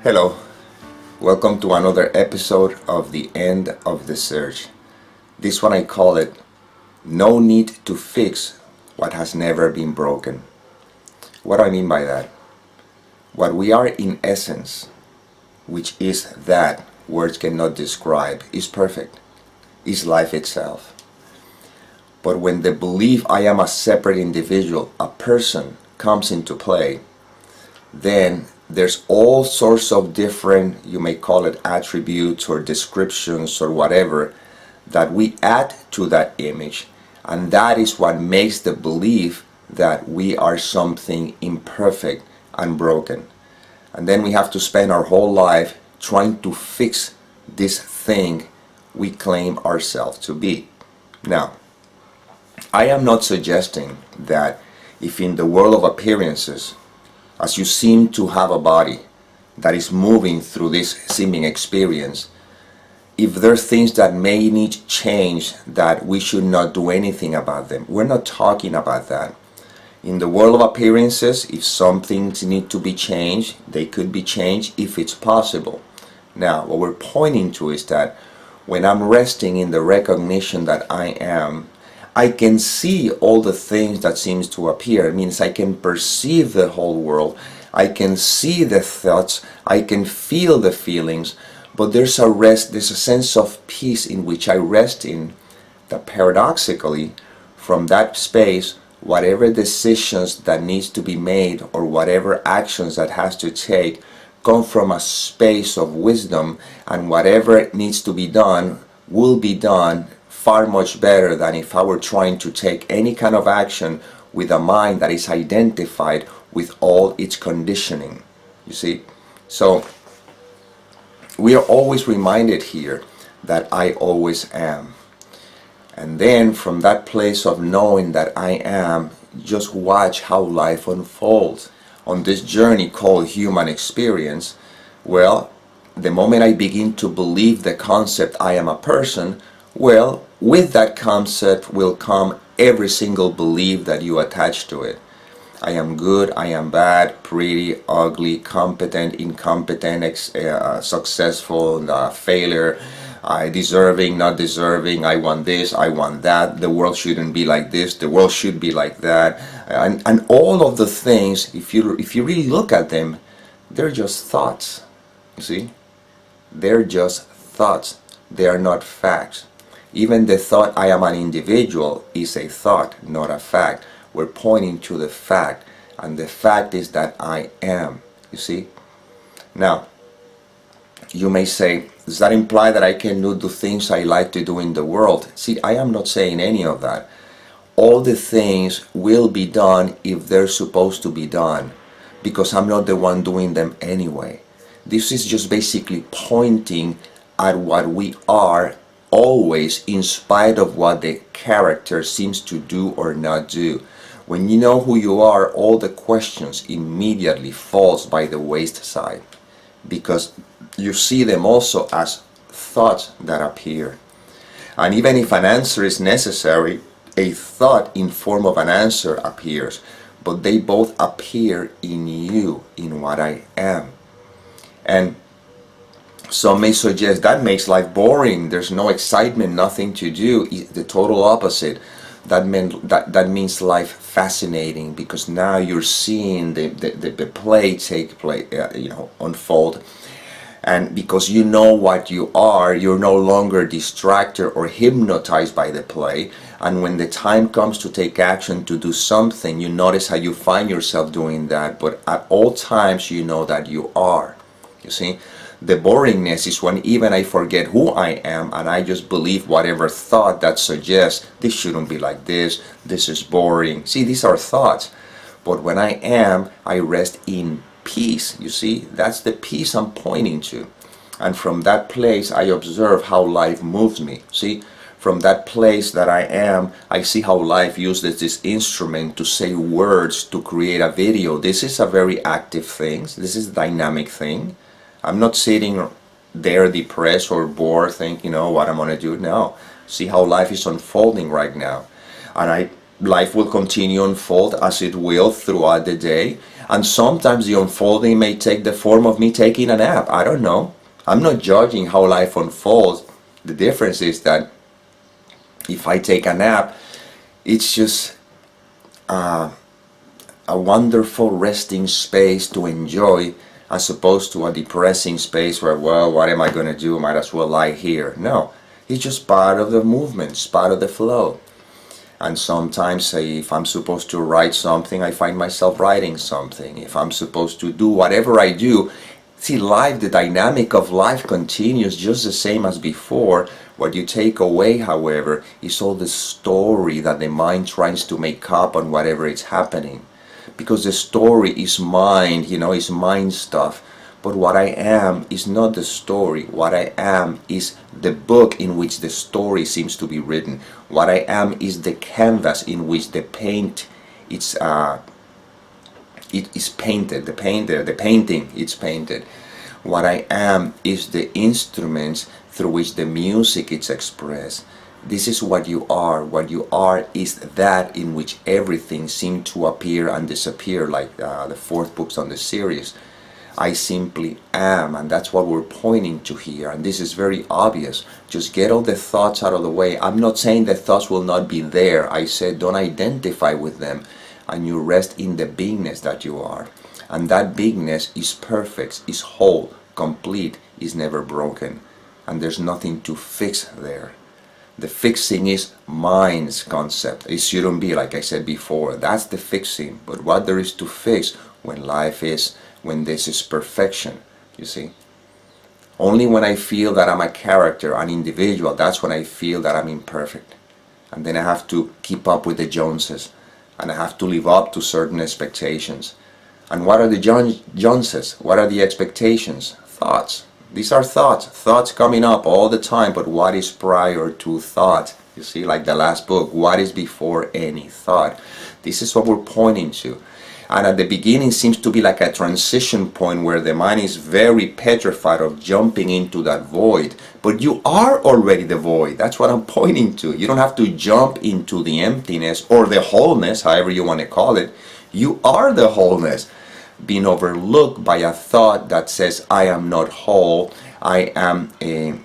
Hello, welcome to another episode of The End of the Search. This one I call it No Need to Fix What Has Never Been Broken. What do I mean by that? What we are in essence, which is that words cannot describe, is perfect, is life itself. But when the belief I am a separate individual, a person, comes into play, then there's all sorts of different, you may call it attributes or descriptions or whatever, that we add to that image. And that is what makes the belief that we are something imperfect and broken. And then we have to spend our whole life trying to fix this thing we claim ourselves to be. Now, I am not suggesting that if in the world of appearances, as you seem to have a body that is moving through this seeming experience, if there are things that may need change, that we should not do anything about them. We're not talking about that. In the world of appearances, if some things need to be changed, they could be changed if it's possible. Now, what we're pointing to is that when I'm resting in the recognition that I can see all the things that seems to appear. It means I can perceive the whole world. I can see the thoughts. I can feel the feelings. But there's a rest, there's a sense of peace in which I rest in, that paradoxically, from that space, whatever decisions that needs to be made or whatever actions that has to take come from a space of wisdom, and whatever needs to be done will be done far much better than if I were trying to take any kind of action with a mind that is identified with all its conditioning. You see? So we are always reminded here that I always am. And then from that place of knowing that I am, just watch how life unfolds. On this journey called human experience, well, the moment I begin to believe the concept I am a person, well, with that concept will come every single belief that you attach to it. I am good, I am bad, pretty, ugly, competent, incompetent, successful, failure, I deserving, not deserving, I want this, I want that, the world shouldn't be like this, the world should be like that. And all of the things, if you really look at them, they're just thoughts. You see? They're just thoughts. They are not facts. Even the thought I am an individual is a thought, not a fact. We're pointing to the fact, and the fact is that I am. You see? Now, you may say, does that imply that I can do the things I like to do in the world? See, I am not saying any of that. All the things will be done if they're supposed to be done, because I'm not the one doing them anyway. This is just basically pointing at what we are always, in spite of what the character seems to do or not do. When you know who you are, all the questions immediately falls by the wayside, because you see them also as thoughts that appear. And even if an answer is necessary, a thought in form of an answer appears, but they both appear in you, in what I am. And some may suggest that makes life boring, there's no excitement, nothing to do. The total opposite. That means life fascinating, because now you're seeing the play take place, unfold. And because you know what you are, you're no longer distracted or hypnotized by the play. And when the time comes to take action, to do something, you notice how you find yourself doing that. But at all times, you know that you are. You see? The boringness is when even I forget who I am and I just believe whatever thought that suggests this shouldn't be like this is boring. See, these are thoughts. But when I am, I rest in peace. You see, that's the peace I'm pointing to. And from that place, I observe how life moves me. See, from that place that I am, I see how life uses this instrument to say words, to create a video. This is a very active thing. This is a dynamic thing. I'm not sitting there depressed or bored thinking, what I'm going to do. No. See how life is unfolding right now. And life will continue to unfold as it will throughout the day. And sometimes the unfolding may take the form of me taking a nap. I don't know. I'm not judging how life unfolds. The difference is that if I take a nap, it's just a wonderful resting space to enjoy, as opposed to a depressing space where, well, what am I going to do? Might as well lie here. No, it's just part of the movement, it's part of the flow. And sometimes, if I'm supposed to write something, I find myself writing something. If I'm supposed to do whatever I do, see, life, the dynamic of life continues just the same as before. What you take away, however, is all the story that the mind tries to make up on whatever is happening. Because the story is mind, is mind stuff. But what I am is not the story. What I am is the book in which the story seems to be written. What I am is the canvas in which the paint it is painted. The painting is painted. What I am is the instruments through which the music is expressed. This is what you are. What you are is that in which everything seems to appear and disappear, like the fourth books on the series. I simply am, and that's what we're pointing to here. And this is very obvious. Just get all the thoughts out of the way. I'm not saying that thoughts will not be there. I said don't identify with them, and you rest in the beingness that you are. And that beingness is perfect, is whole, complete, is never broken. And there's nothing to fix there. The fixing is mind's concept. It shouldn't be, like I said before. That's the fixing. But what there is to fix when this is perfection, you see. Only when I feel that I'm a character, an individual, that's when I feel that I'm imperfect. And then I have to keep up with the Joneses. And I have to live up to certain expectations. And what are the Joneses? What are the expectations? Thoughts. These are thoughts coming up all the time, but what is prior to thought? You see, like the last book, what is before any thought? This is what we're pointing to. And at the beginning seems to be like a transition point where the mind is very petrified of jumping into that void. But you are already the void. That's what I'm pointing to. You don't have to jump into the emptiness or the wholeness, however you want to call it. You are the wholeness, being overlooked by a thought that says, I am not whole, I am a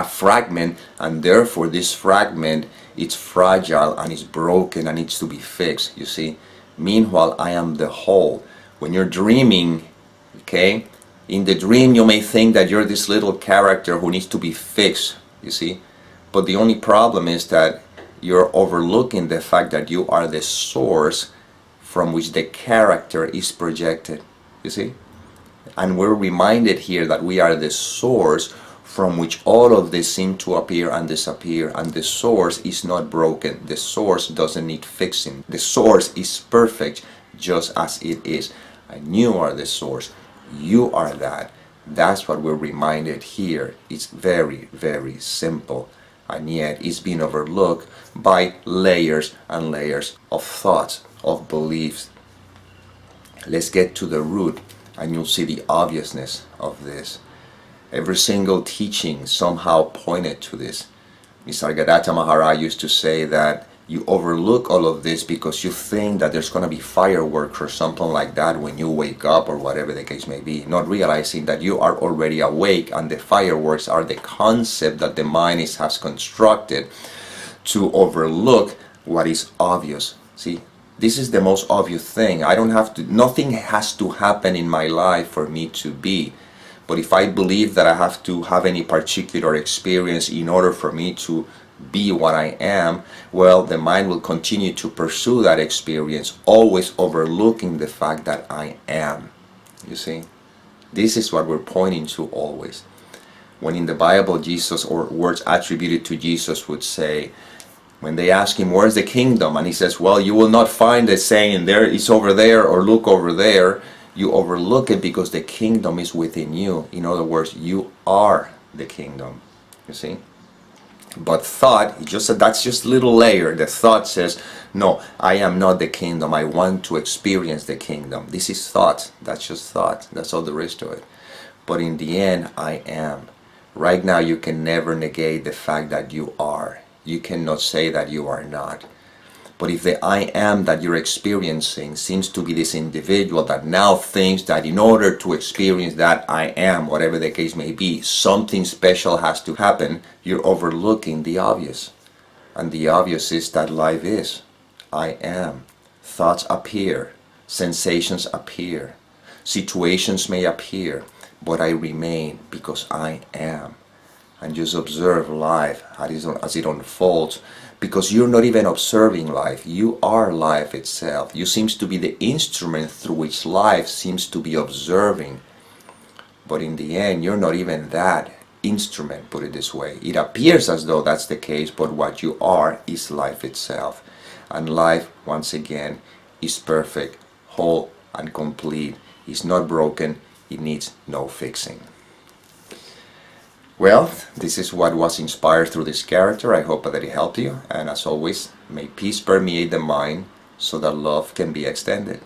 fragment, and therefore this fragment, it's fragile and it's broken and needs to be fixed, you see. Meanwhile, I am the whole. When you're dreaming, okay, in the dream you may think that you're this little character who needs to be fixed, you see. But the only problem is that you're overlooking the fact that you are the source from which the character is projected, you see. And we're reminded here that we are the source from which all of this seem to appear and disappear, and the source is not broken. The source doesn't need fixing. The source is perfect just as it is, and you are the source. You are that. That's what we're reminded here. It's very, very simple, and yet it's been overlooked by layers and layers of thoughts, of beliefs. Let's get to the root, and you'll see the obviousness of this. Every single teaching somehow pointed to this. Nisargadatta Maharaj used to say that you overlook all of this because you think that there's going to be fireworks or something like that when you wake up, or whatever the case may be, not realizing that you are already awake, and the fireworks are the concept that the mind has constructed to overlook what is obvious. See, this is the most obvious thing. Nothing has to happen in my life for me to be. But if I believe that I have to have any particular experience in order for me to be what I am, well, the mind will continue to pursue that experience, always overlooking the fact that I am. You see? This is what we're pointing to always. When in the Bible, Jesus, or words attributed to Jesus, would say, when they ask him, where's the kingdom? And he says, well, you will not find it saying, there, it's over there, or look over there. You overlook it because the kingdom is within you. In other words, you are the kingdom. You see? But thought, that's just a little layer. The thought says, no, I am not the kingdom. I want to experience the kingdom. This is thought. That's just thought. That's all there is to it. But in the end, I am. Right now, you can never negate the fact that you are. You cannot say that you are not. But if the I am that you're experiencing seems to be this individual that now thinks that in order to experience that I am, whatever the case may be, something special has to happen, you're overlooking the obvious. And the obvious is that life is I am. Thoughts appear, sensations appear, situations may appear, but I remain because I am. And just observe life as it unfolds, because you're not even observing life, you are life itself. You seem to be the instrument through which life seems to be observing, but in the end you're not even that instrument, put it this way. It appears as though that's the case, but what you are is life itself. And life, once again, is perfect, whole and complete. It's not broken, it needs no fixing. Well, this is what was inspired through this character. I hope that it helped you. And as always, may peace permeate the mind so that love can be extended.